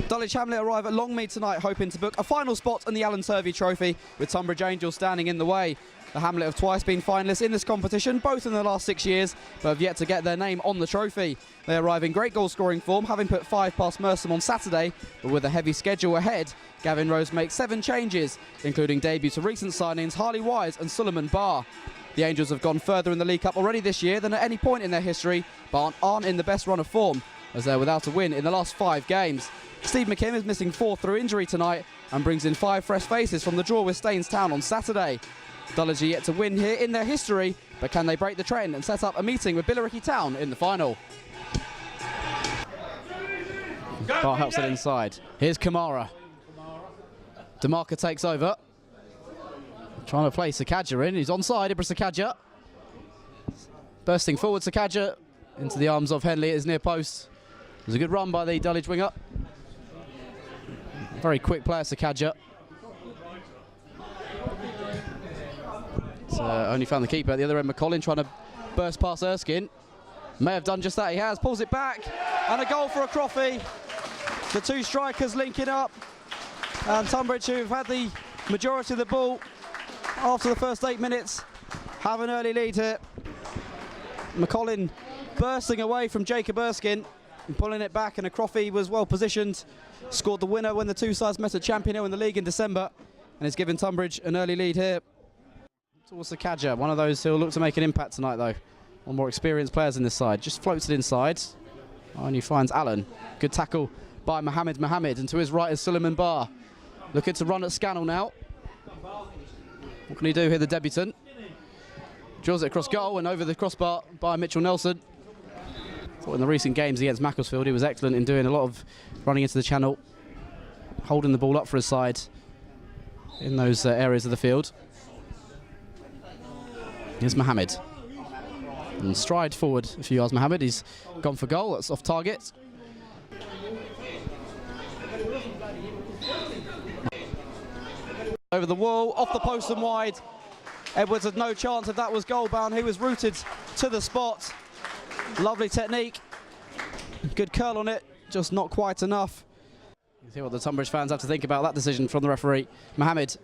Dulwich Hamlet arrive at Longmead tonight, hoping to book a final spot in the Alan Turvey Trophy, with Tonbridge Angels standing in the way. The Hamlet have twice been finalists in this competition, both in the last 6 years, but have yet to get their name on the trophy. They arrive in great goal-scoring form, having put 5 past Merstham on Saturday, but with a heavy schedule ahead, Gavin Rose makes 7 changes, including debut to recent signings Harly Wise and Sulaiman Bah. The Angels have gone further in the League Cup already this year than at any point in their history, but aren't in the best run of form, as they're without a win in the last 5 games. Steve McKim is missing 4 through injury tonight and brings in 5 fresh faces from the draw with Staines Town on Saturday. Dulwich are yet to win here in their history, but can they break the trend and set up a meeting with Billericay Town in the final? Bah helps it inside. Here's Kamara. Dumaka takes over. Trying to play Sekajja in. He's onside, Ibra Sekajja. Bursting forward, Sekajja into the arms of Henly at his near post. It was a good run by the Dulwich winger. Very quick player, Sekajja. Only found the keeper at the other end, McCollin, trying to burst past Erskine. May have done just that, he has. Pulls it back, and a goal for Akrofi. The 2 strikers linking up. And Tonbridge, who've had the majority of the ball after the first 8 minutes, have an early lead here. McCollin bursting away from Jacob Erskine and pulling it back, and Akrofi was well positioned. Scored the winner when the 2 sides met at Champion Hill in the league in December, and has given Tonbridge an early lead here. Towards Sekajja, one of those who'll look to make an impact tonight though. One more experienced players in this side. Just floats it inside. Only finds Alan. Good tackle by Mohammed, and to his right is Sulaiman Bah. Looking to run at Scannell now. What can he do here, the debutant? Drills it across goal and over the crossbar by Mitchell Nelson. Thought in the recent games against Macclesfield he was excellent in doing a lot of running into the channel, holding the ball up for his side in those areas of the field. Here's Mohammed. And stride forward a few yards, Mohammed. He's gone for goal, that's off target. Over the wall, off the post and wide. Edwards had no chance if that was goal bound. He was rooted to the spot. Lovely technique. Good curl on it, just not quite enough. You see what the Tonbridge fans have to think about that decision from the referee. Mohammed.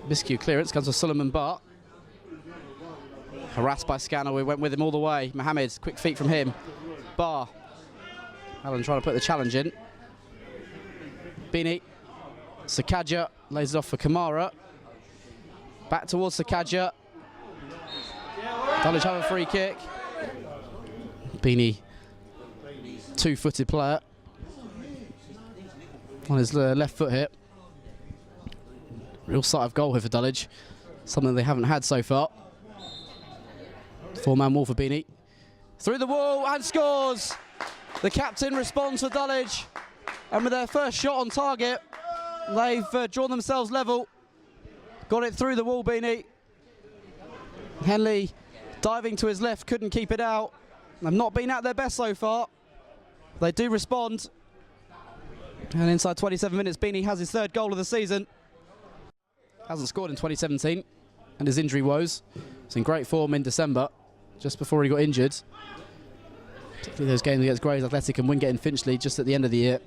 Miscue clearance comes to Sulaiman Bah. Harassed by Scannell, we went with him all the way. Mohammed, quick feet from him. Bah. Alan trying to put the challenge in. Beaney. Sekajja lays it off for Kamara. Back towards Sekajja. Dulwich have a free kick. Beaney, 2-footed player. On his left foot here. Real sight of goal here for Dulwich. Something they haven't had so far. 4-man wall for Beaney. Through the wall and scores! The captain responds for Dulwich. And with their first shot on target, they've drawn themselves level. Got it through the wall, Beaney. Henly diving to his left, couldn't keep it out. They've not been at their best so far. They do respond. And inside 27 minutes, Beaney has his 3rd goal of the season. Hasn't scored in 2017, and his injury woes. He's in great form in December, just before he got injured. Particularly those games against Grays Athletic and Wingate and Finchley just at the end of the year.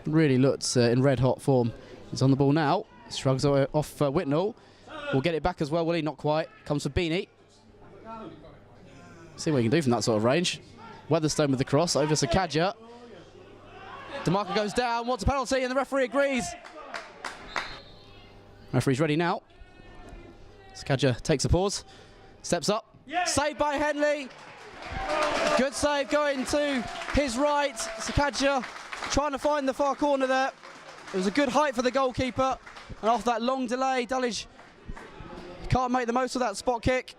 Really looked in red-hot form. He's on the ball now. Shrugs off Whitnall. Will get it back as well, will he? Not quite. Comes for Beaney. See what he can do from that sort of range. Weatherstone with the cross over Sekajja. Dumaka goes down, wants a penalty, and the referee agrees. Referee's ready now. Sekajja takes a pause, steps up. Saved by Henly. Good save going to his right. Sekajja trying to find the far corner there. It was a good height for the goalkeeper. And after that long delay, Dulwich can't make the most of that spot kick.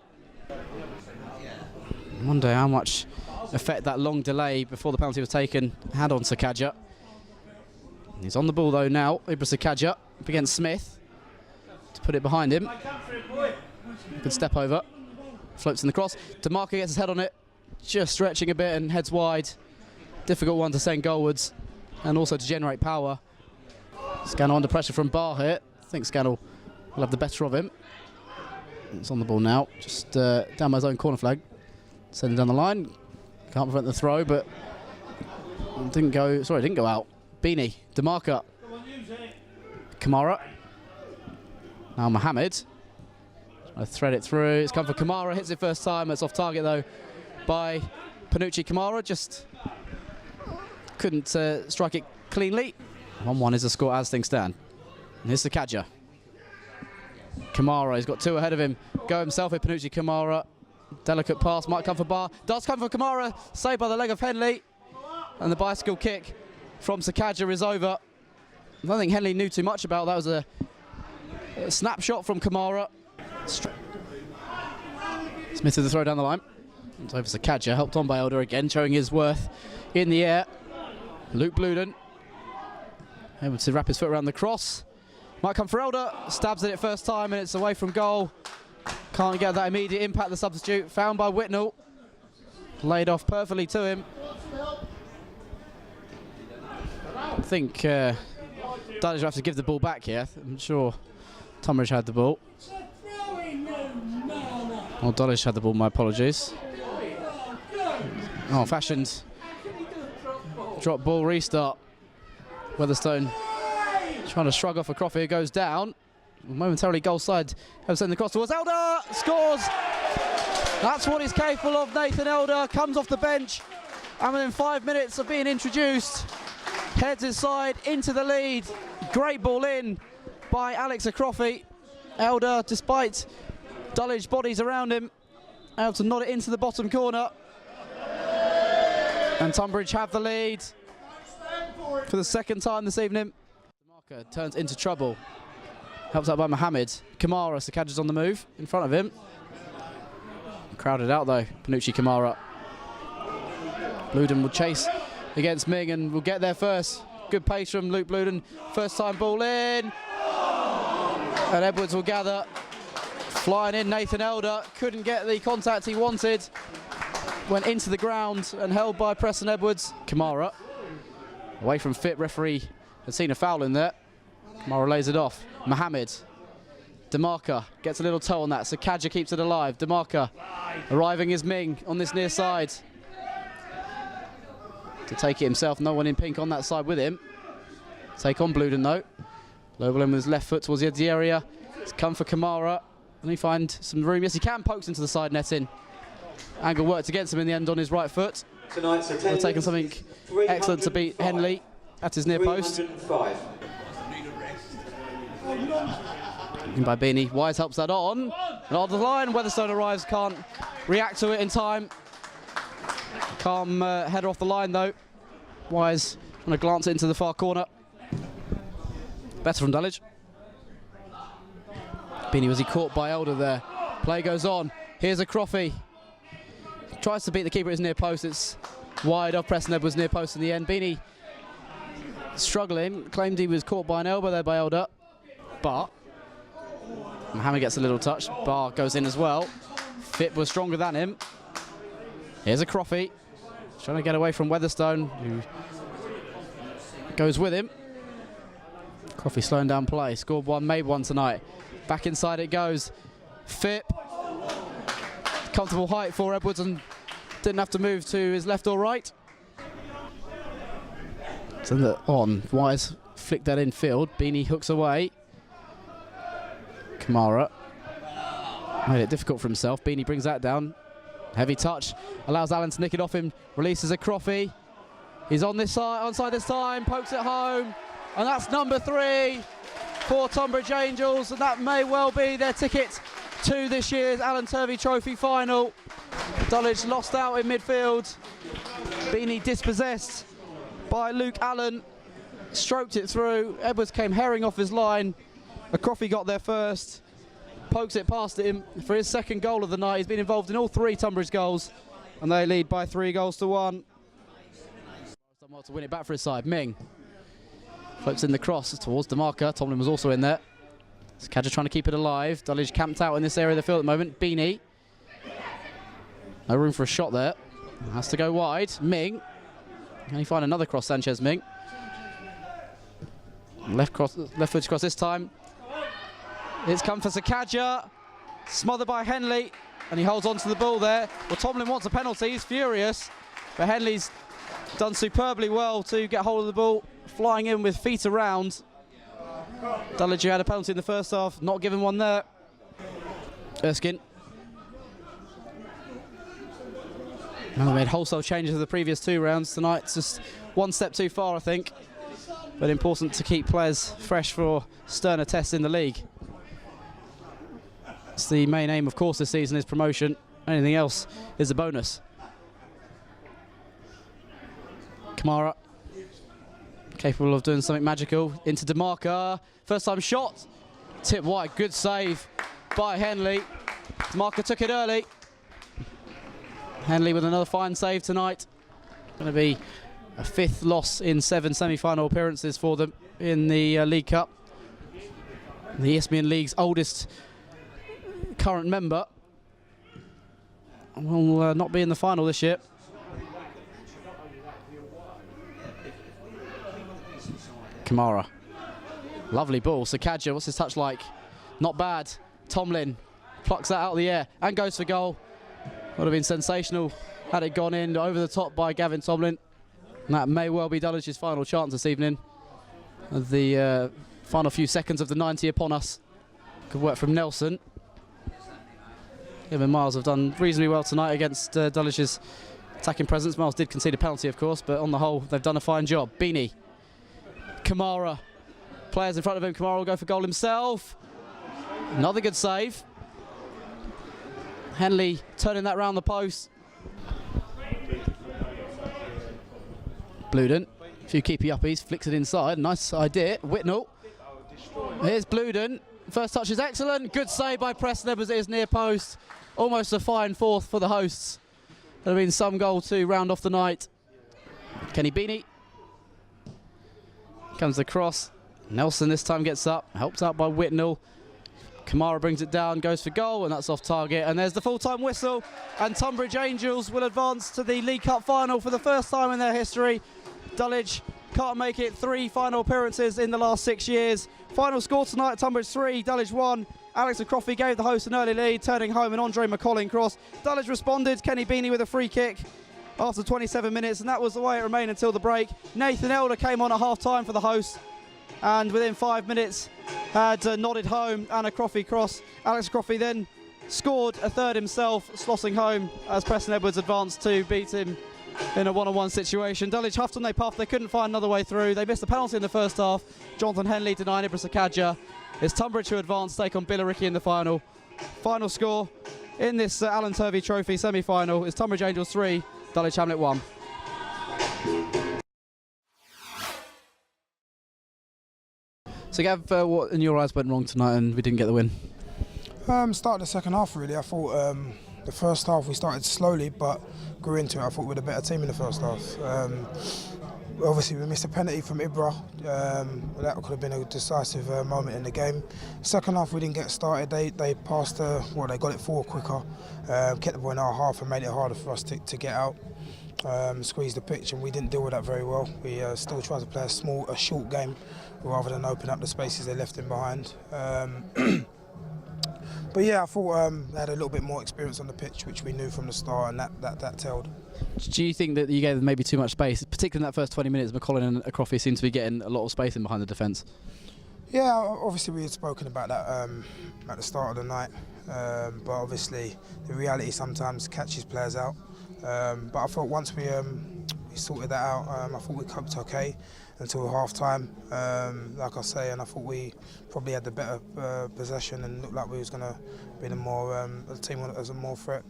I wonder how much effect that long delay before the penalty was taken had on Sekajja. He's on the ball though now, Ibra Sekajja up against Smith to put it behind him. Good step over, floats in the cross. Dumaka gets his head on it, just stretching a bit and heads wide. Difficult one to send goalwards and also to generate power. Scannell under pressure from Bah here. I think Scannell will have the better of him. It's on the ball now, just down by his own corner flag. Sending down the line. Can't prevent the throw, but Didn't go out. Beaney, Dumaka, Kamara. Now Mohammed. I thread it through. It's come for Kamara. Hits it first time. It's off target though by Panucci. Kamara just couldn't strike it cleanly. 1-1 is the score as things stand. And here's Sekajja. Kamara, he's got two ahead of him. Go himself with Panucci. Kamara. Delicate pass, might come for Bah. Does come for Kamara. Saved by the leg of Henly. And the bicycle kick from Sekajja is over. I don't think Henly knew too much about that. Was a snapshot from Kamara. Smith to the throw down the line. It's over Sekajja, helped on by Elder again, showing his worth in the air. Luke Bluden able to wrap his foot around the cross. Might come for Elder, stabs at it first time and it's away from goal. Can't get that immediate impact, the substitute. Found by Whitnell. Laid off perfectly to him. I think Dulwich will have to give the ball back here. I'm sure Tonbridge had the ball. Oh, Dulwich had the ball, my apologies. Oh, fashioned drop ball restart. Weatherstone trying to shrug off Akrofi, goes down. Momentarily goal side, have sent the cross towards Elder, scores! That's what he's capable of, Nathan Elder, comes off the bench and within 5 minutes of being introduced, heads inside into the lead. Great ball in by Alex Akrofi. Elder, despite Dulwich bodies around him, able to nod it into the bottom corner. And Tonbridge have the lead for the second time this evening. Dumaka turns into trouble. Helped out by Mohammed. Kamara, Sekajja's on the move in front of him. Crowded out though, Panucci, Kamara. Bluden will chase against Ming and will get there first. Good pace from Luke Bluden. First time ball in. And Edwards will gather. Flying in, Nathan Elder. Couldn't get the contact he wanted. Went into the ground and held by Preston Edwards. Kamara. Away from fit, referee had seen a foul in there. Kamara lays it off. Mohammed. Dumaka gets a little toe on that. Sekajja keeps it alive. Dumaka arriving is Ming on this near side. To take it himself, no one in pink on that side with him. Take on Bluden though. Lobelin with his left foot towards the edge of the area. It's come for Kamara. Can he find some room? Yes, he can. Pokes into the side netting. Angle worked against him in the end on his right foot. They've taken something excellent to beat Henly at his near post. By Beaney. Wise helps that on. And on the line, Weatherstone arrives, can't react to it in time. Calm header off the line though. Wise trying to glance it into the far corner. Better from Dulwich. Beaney, was he caught by Elder there? Play goes on. Here's Akrofi. Tries to beat the keeper at his near post. It's wide off Preston Edwards' near post in the end. Beaney struggling. Claimed he was caught by an elbow there by Elder. But Mohammed gets a little touch. Bah goes in as well. Fit was stronger than him. Here's Akrofi. Trying to get away from Weatherstone, who goes with him. Akrofi slowing down play. Scored one, made one tonight. Back inside it goes. Fit. Comfortable height for Edwards and didn't have to move to his left or right. So on. Wise flicked that in field. Beaney hooks away. Kamara made it difficult for himself. Beaney brings that down. Heavy touch. Allows Alan to nick it off him. Releases Akrofi. He's on this side, onside this time. Pokes it home. And that's number 3 for Tonbridge Angels. And that may well be their ticket to this year's Alan Turvey Trophy final. Dulwich lost out in midfield. Beaney dispossessed by Luke Allen. Stroked it through. Edwards came herring off his line. Akrofi got there first. Pokes it past him for his second goal of the night. He's been involved in all 3 Tonbridge goals. And they lead by 3-1. Someone to win it back for his side. Ming floats in the cross towards Dumaka. Tomlin was also in there. Sekajja trying to keep it alive. Dulwich camped out in this area of the field at the moment. Beaney. No room for a shot there. Has to go wide. Ming. Can he find another cross, Sanchez Ming? Left foot cross this time. It's come for Sekajja. Smothered by Henly. And he holds on to the ball there. Well, Tomlin wants a penalty. He's furious. But Henly's done superbly well to get hold of the ball, flying in with feet around. Dulwich, who had a penalty in the first half, not given one there. Erskine. And they made wholesale changes in the previous 2 rounds. Tonight, it's just one step too far, I think. But important to keep players fresh for sterner tests in the league. It's the main aim, of course, this season is promotion. Anything else is a bonus. Kamara, capable of doing something magical. Into Dumaka, first time shot. Tip wide, good save by Henly. Dumaka took it early. Henly with another fine save tonight. Going to be a 5th loss in 7 semi-final appearances for them in the League Cup. The Isthmian League's oldest current member will not be in the final this year. Kamara, lovely ball. Sekajja, what's his touch like? Not bad. Tomlin plucks that out of the air and goes for goal. Would have been sensational had it gone in over the top by Gavin Tomlin. And that may well be Dulwich's final chance this evening. As the final few seconds of the 90 upon us. Good work from Nelson. Him and Miles have done reasonably well tonight against Dulwich's attacking presence. Miles did concede a penalty, of course, but on the whole, they've done a fine job. Beaney. Kamara. Players in front of him. Kamara will go for goal himself. Another good save. Henly turning that round the post. Bluden, a few keepy uppies, flicks it inside. Nice idea. Whitnell. Here's Bluden. First touch is excellent. Good save by Preston Edwards at his near post. Almost a fine 4th for the hosts. There'll have been some goal to round off the night. Kenny Beaney comes across. Nelson this time gets up, helped out by Whitnell. Kamara brings it down, goes for goal, and that's off target. And there's the full-time whistle, and Tonbridge Angels will advance to the League Cup final for the first time in their history. Dulwich can't make it 3 final appearances in the last 6 years. Final score tonight, Tonbridge 3, Dulwich 1. Alex Akrofi gave the host an early lead, turning home an Andre McCollin cross. Dulwich responded, Kenny Beaney with a free kick after 27 minutes, and that was the way it remained until the break. Nathan Elder came on at half-time for the hosts, and within 5 minutes had nodded home and a Akrofi cross. Alex Akrofi then scored a 3rd himself, slossing home as Preston Edwards advanced to beat him in a one-on-one situation. Dulwich huffed and they puffed, they couldn't find another way through. They missed a penalty in the first half. Jonathan Henly denied Ibra Sekajja. It's Tonbridge who advanced, take on Billericay in the final. Final score in this Alan Turvey Trophy semi-final is Tonbridge Angels 3, Dulwich Hamlet 1. So Gav, what in your eyes went wrong tonight and we didn't get the win? Started the second half really. I thought the first half we started slowly but grew into it. I thought we were a better team in the first half. Obviously we missed a penalty from Ibra. That could have been a decisive moment in the game. Second half we didn't get started. They passed they got it forward quicker, kept the ball in our half and made it harder for us to get out. Squeezed the pitch and we didn't deal with that very well. We still tried to play a short game rather than open up the spaces they left in behind. But yeah, I thought they had a little bit more experience on the pitch, which we knew from the start, and that told. Do you think that you gave them maybe too much space, particularly in that first 20 minutes? McCollin and Akrofi seem to be getting a lot of space in behind the defence. Yeah, obviously we had spoken about that at the start of the night, but obviously the reality sometimes catches players out. But I thought once we sorted that out, I thought we coped okay until half-time, like I say, and I thought we probably had the better possession and looked like we was going to be the team as a more threat.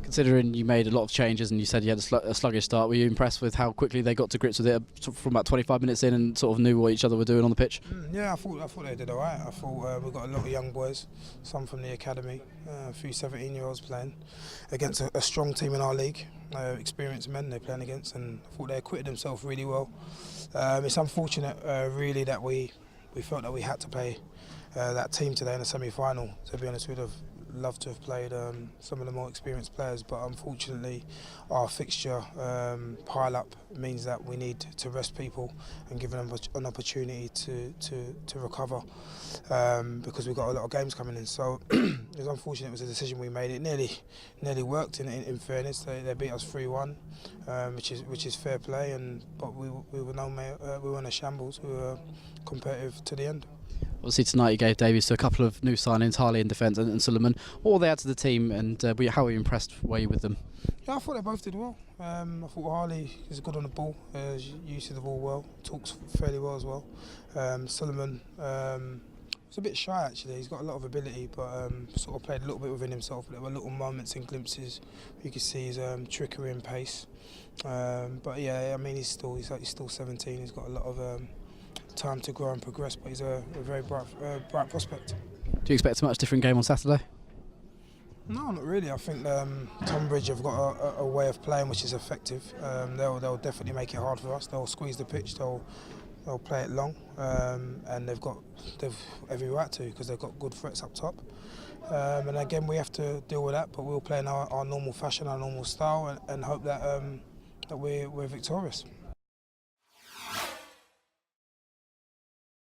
Considering you made a lot of changes and you said you had a sluggish start, were you impressed with how quickly they got to grips with it from about 25 minutes in and sort of knew what each other were doing on the pitch? Yeah, I thought they did all right. I thought we've got a lot of young boys, some from the academy, a few 17-year-olds playing against a strong team in our league, experienced men they're playing against, and I thought they acquitted themselves really well. It's unfortunate really that we felt that we had to play that team today in the semi-final. To be honest, we'd have love to have played some of the more experienced players, but unfortunately our fixture pile-up means that we need to rest people and give them an opportunity to recover because we've got a lot of games coming in. So it was unfortunate. It was a decision we made. It nearly worked. In fairness, they beat us 3-1, which is fair play. But we were in a shambles. We were competitive to the end. Obviously tonight you gave debuts to a couple of new signings, Harly in defence and Sulaiman. What will they add to the team, and how impressed were you with them? Yeah, I thought they both did well. I thought Harly is good on the ball, used to the ball well, talks fairly well as well. Sulaiman was a bit shy actually. He's got a lot of ability, but sort of played a little bit within himself. But there were little moments and glimpses you could see his trickery and pace. But yeah, I mean he's still 17. He's got a lot of time to grow and progress, but he's a very bright prospect. Do you expect a much different game on Saturday? No, not really. I think Tonbridge have got a way of playing which is effective. They'll definitely make it hard for us. They'll squeeze the pitch. They'll play it long, and they've every right to, because they've got good threats up top. And again, we have to deal with that, but we'll play in our normal fashion, our normal style, and hope that we're victorious.